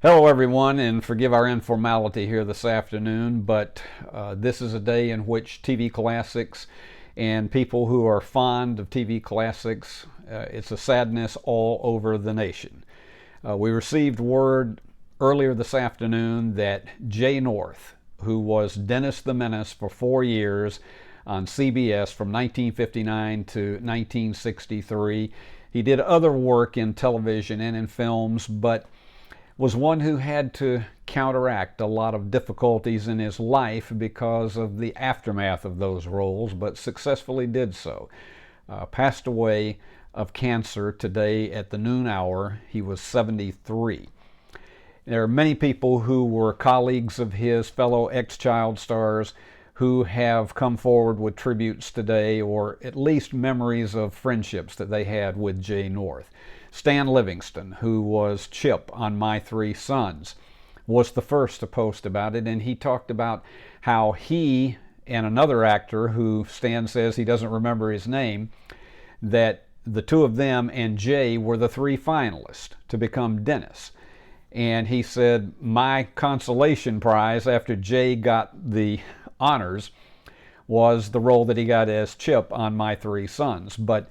Hello, everyone, and forgive our informality here this afternoon, but this is a day in which TV classics and people who are fond of TV classics, it's a sadness all over the nation. We received word earlier this afternoon that Jay North, who was Dennis the Menace for 4 years on CBS from 1959 to 1963, he did other work in television and in films, but was one who had to counteract a lot of difficulties in his life because of the aftermath of those roles, but successfully did so. Passed away of cancer today at the noon hour. He was 73. There are many people who were colleagues of his, fellow ex-child stars, who have come forward with tributes today, or at least memories of friendships that they had with Jay North. Stan Livingston, who was Chip on My Three Sons, was the first to post about it, and he talked about how he and another actor, who Stan says he doesn't remember his name, that the two of them and Jay were the three finalists to become Dennis. And he said, my consolation prize after Jay got the honors was the role that he got as Chip on My Three Sons. But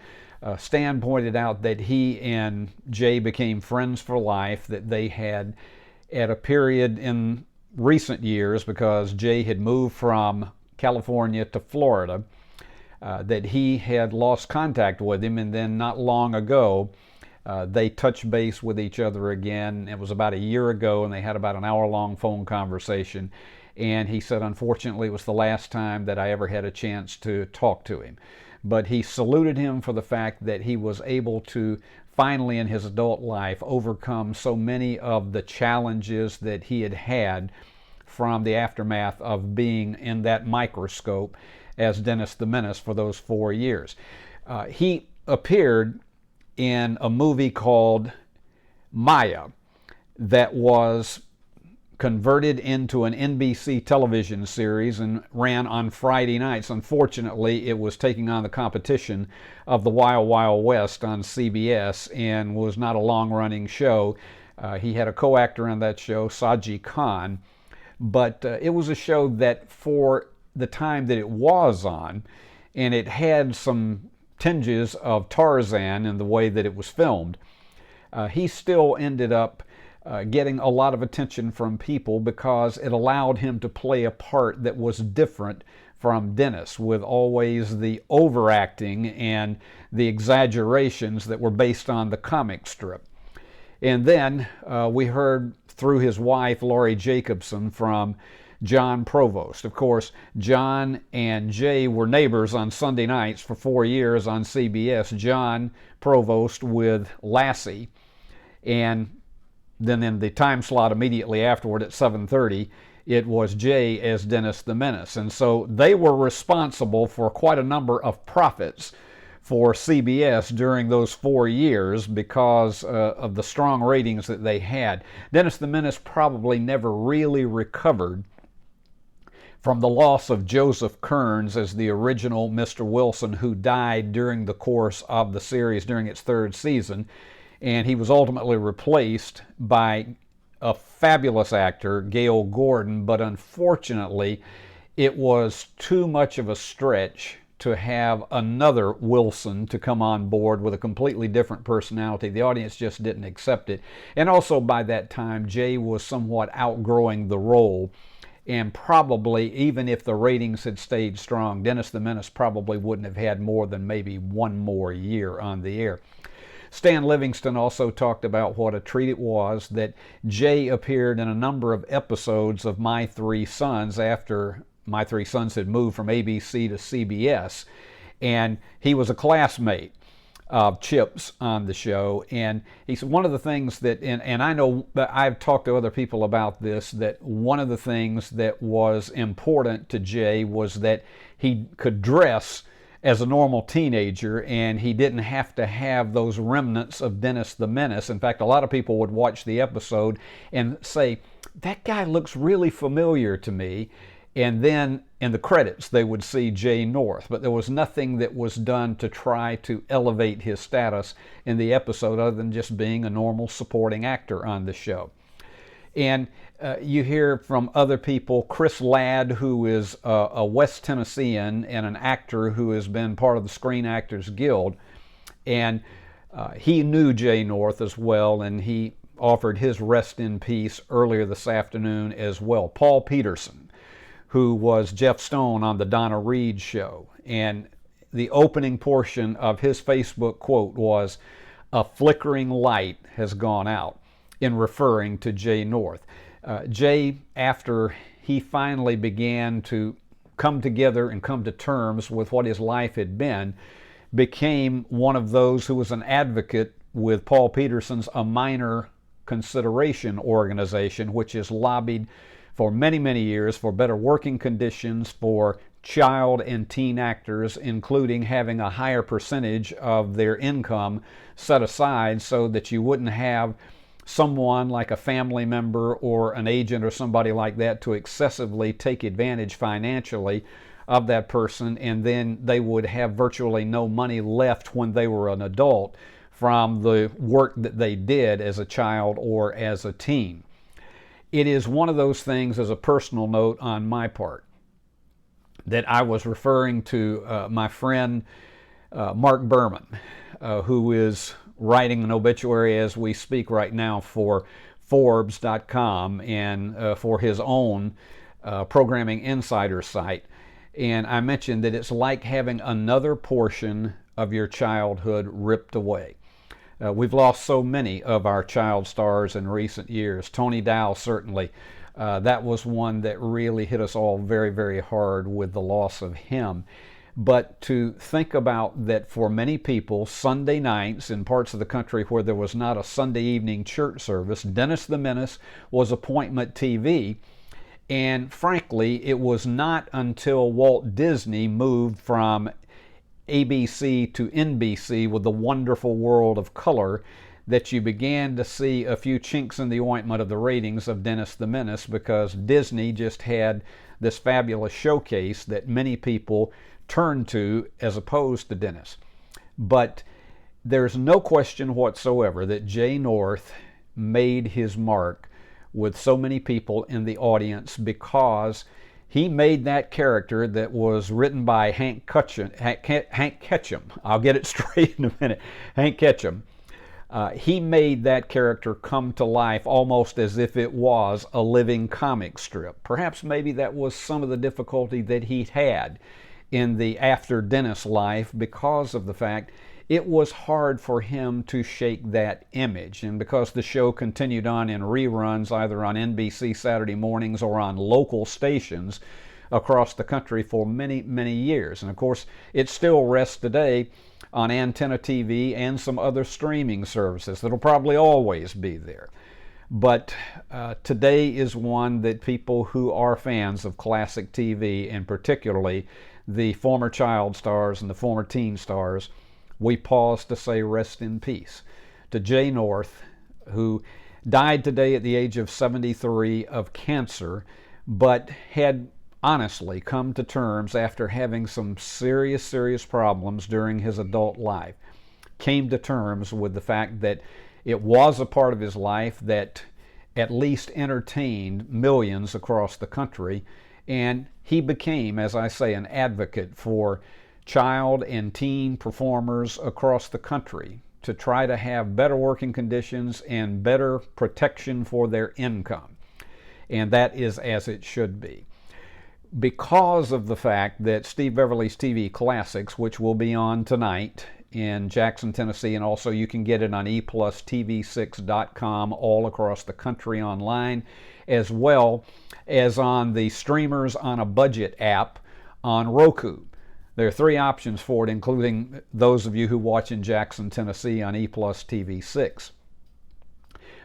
Stan pointed out that he and Jay became friends for life, that they had, at a period in recent years, because Jay had moved from California to Florida, that he had lost contact with him, and then not long ago, they touched base with each other again. It was about a year ago, and they had about an hour-long phone conversation. And he said, unfortunately, it was the last time that I ever had a chance to talk to him. But he saluted him for the fact that he was able to finally in his adult life overcome so many of the challenges that he had had from the aftermath of being in that microscope as Dennis the Menace for those 4 years. He appeared in a movie called Maya that was converted into an NBC television series and ran on Friday nights. Unfortunately, it was taking on the competition of the Wild Wild West on CBS and was not a long-running show. He had a co-actor on that show, Saji Khan, but it was a show that for the time that it was on, and it had some tinges of Tarzan in the way that it was filmed, he still ended up getting a lot of attention from people because it allowed him to play a part that was different from Dennis, with always the overacting and the exaggerations that were based on the comic strip. And then we heard through his wife, Laurie Jacobson, from John Provost. Of course, John and Jay were neighbors on Sunday nights for 4 years on CBS. John Provost with Lassie, and then in the time slot immediately afterward at 7:30, it was Jay as Dennis the Menace. And so they were responsible for quite a number of profits for CBS during those 4 years because of the strong ratings that they had. Dennis the Menace probably never really recovered from the loss of Joseph Kearns as the original Mr. Wilson, who died during the course of the series during its third season. And he was ultimately replaced by a fabulous actor, Gale Gordon, but unfortunately, it was too much of a stretch to have another Wilson to come on board with a completely different personality. The audience just didn't accept it. And also by that time, Jay was somewhat outgrowing the role, and probably, even if the ratings had stayed strong, Dennis the Menace probably wouldn't have had more than maybe one more year on the air. Stan Livingston also talked about what a treat it was that Jay appeared in a number of episodes of My Three Sons after My Three Sons had moved from ABC to CBS. And he was a classmate of Chip's on the show. And he said one of the things that, and I know that I've talked to other people about this, that one of the things that was important to Jay was that he could dress as a normal teenager, and he didn't have to have those remnants of Dennis the Menace. In fact, a lot of people would watch the episode and say, that guy looks really familiar to me. And then in the credits, they would see Jay North. But there was nothing that was done to try to elevate his status in the episode other than just being a normal supporting actor on the show. And you hear from other people, Chris Ladd, who is a West Tennessean and an actor who has been part of the Screen Actors Guild. And he knew Jay North as well, and he offered his rest in peace earlier this afternoon as well. Paul Peterson, who was Jeff Stone on the Donna Reed show. And the opening portion of his Facebook quote was, "A flickering light has gone out," in referring to Jay North. Jay, after he finally began to come together and come to terms with what his life had been, became one of those who was an advocate with Paul Peterson's A Minor Consideration organization, which has lobbied for many, many years for better working conditions for child and teen actors, including having a higher percentage of their income set aside so that you wouldn't have someone like a family member or an agent or somebody like that to excessively take advantage financially of that person, and then they would have virtually no money left when they were an adult from the work that they did as a child or as a teen. It is one of those things, as a personal note on my part, that I was referring to my friend Mark Berman, who is writing an obituary as we speak right now for Forbes.com and for his own Programming Insider site. And I mentioned that it's like having another portion of your childhood ripped away. We've lost so many of our child stars in recent years. Tony Dow, certainly. That was one that really hit us all very, very hard with the loss of him. But to think about that for many people, Sunday nights in parts of the country where there was not a Sunday evening church service, Dennis the Menace was appointment TV. And frankly, it was not until Walt Disney moved from ABC to NBC with The Wonderful World of Color that you began to see a few chinks in the ointment of the ratings of Dennis the Menace, because Disney just had this fabulous showcase that many people turned to as opposed to Dennis. But there's no question whatsoever that Jay North made his mark with so many people in the audience, because he made that character that was written by Hank Ketchum. I'll get it straight in a minute. Hank Ketchum. He made that character come to life almost as if it was a living comic strip. Perhaps maybe that was some of the difficulty that he had in the after Dennis life, because of the fact it was hard for him to shake that image. And because the show continued on in reruns either on NBC Saturday mornings or on local stations across the country for many, many years. And of course, it still rests today on Antenna TV and some other streaming services that'll probably always be there. But today is one that people who are fans of classic TV, and particularly the former child stars and the former teen stars, we pause to say rest in peace to Jay North, who died today at the age of 73 of cancer, but had honestly come to terms after having some serious, serious problems during his adult life. Came to terms with the fact that it was a part of his life that at least entertained millions across the country, and he became, as I say, an advocate for child and teen performers across the country to try to have better working conditions and better protection for their income. And that is as it should be. Because of the fact that Steve Beverly's TV Classics, which will be on tonight in Jackson, Tennessee, and also you can get it on eplustv6.com all across the country online, as well as on the Streamers on a Budget app on Roku. There are 3 options for it, including those of you who watch in Jackson, Tennessee on eplustv6.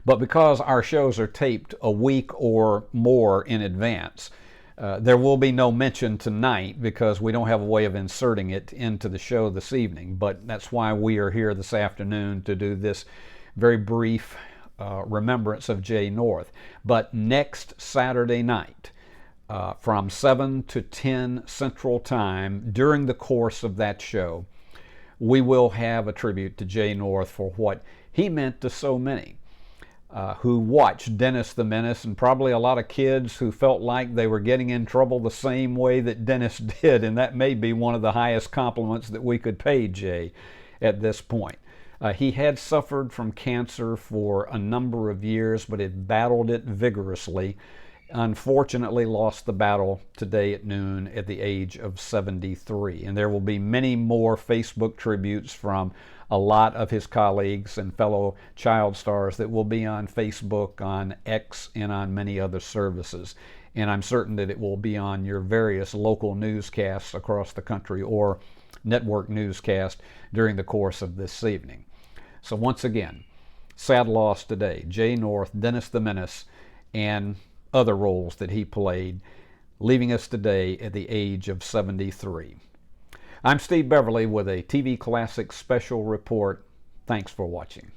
But because our shows are taped a week or more in advance, there will be no mention tonight because we don't have a way of inserting it into the show this evening. But that's why we are here this afternoon to do this very brief remembrance of Jay North. But next Saturday night, from 7 to 10 Central Time, during the course of that show, we will have a tribute to Jay North for what he meant to so many. who watched Dennis the Menace, and probably a lot of kids who felt like they were getting in trouble the same way that Dennis did, and that may be one of the highest compliments that we could pay Jay at this point. He had suffered from cancer for a number of years, but had battled it vigorously. Unfortunately, lost the battle today at noon at the age of 73. And there will be many more Facebook tributes from a lot of his colleagues and fellow child stars that will be on Facebook, on X, and on many other services. And I'm certain that it will be on your various local newscasts across the country or network newscast during the course of this evening. So once again, sad loss today. Jay North, Dennis the Menace, and other roles that he played, leaving us today at the age of 73. I'm Steve Beverly with a TV Classics special report. Thanks for watching.